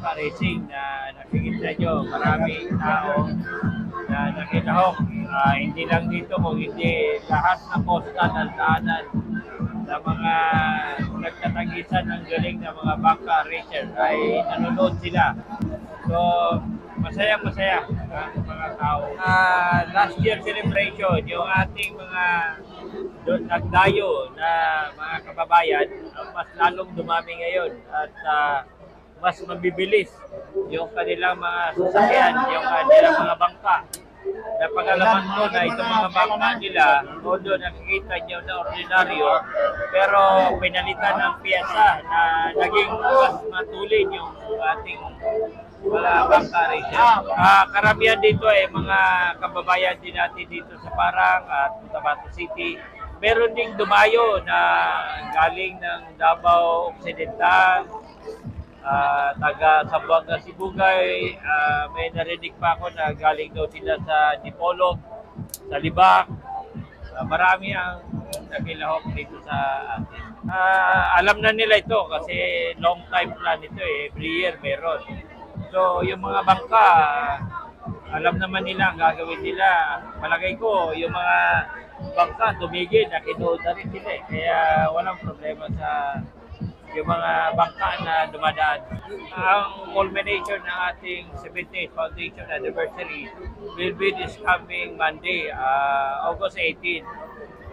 bangka racing na nakikita nyo, maraming tao na nakilahok. Hindi lang dito, kung hindi lahat ng costa ng daanan na mga nagtatagisan ng galing ng mga bangka racer ay nanonood sila. So, masayang-masaya ang mga tao. Last year celebration, yung ating mga nagdayo na mga kababayan, mas lalong dumami ngayon at mas mabibilis yung kanilang mga sasakyan, yung kanilang mga bangka. Napagalaman ko na itong mga bangka nila, although nakikita nyo na ordinaryo, pero pinalitan ng piyesa na naging mas matulin yung ating mga bangka racer. Karamihan dito ay mga kababayan din natin dito sa Parang at Cotabato City. Meron ding dumayo na galing ng Davao Occidental, taga Zamboanga Sibugay, may narinig pa ako na galing daw sila sa Dipolog, sa Libak. Marami ang nakilahok dito sa atin. Alam na nila ito kasi long time plan ito eh, every year meron. So yung mga bangka, alam naman nila ang gagawin nila. Palagay ko yung mga bangka tumigil, nakinood na rin sila eh. Kaya walang problema sa yung mga bangka na dumadaan. Ang culmination ng ating 78th Foundation Anniversary will be this coming Monday, August 18.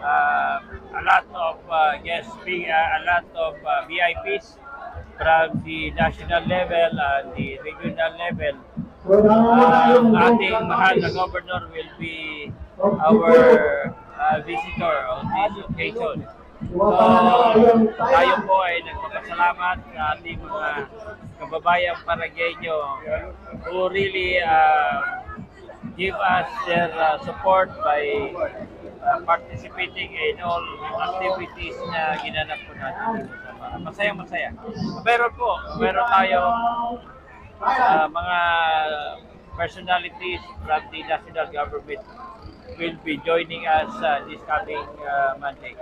A lot of guests, a lot of VIPs from the national level and the regional level. Ang ating mahal na governor will be our visitor on this occasion. Tayo po ay nagpapasalamat sa ating mga kababayang Paranagueño who really give us their support by participating in all activities na ginanap po natin dito sa Parang. Masaya-masaya. Meron tayo mga personalities from the national government will be joining us this coming Monday.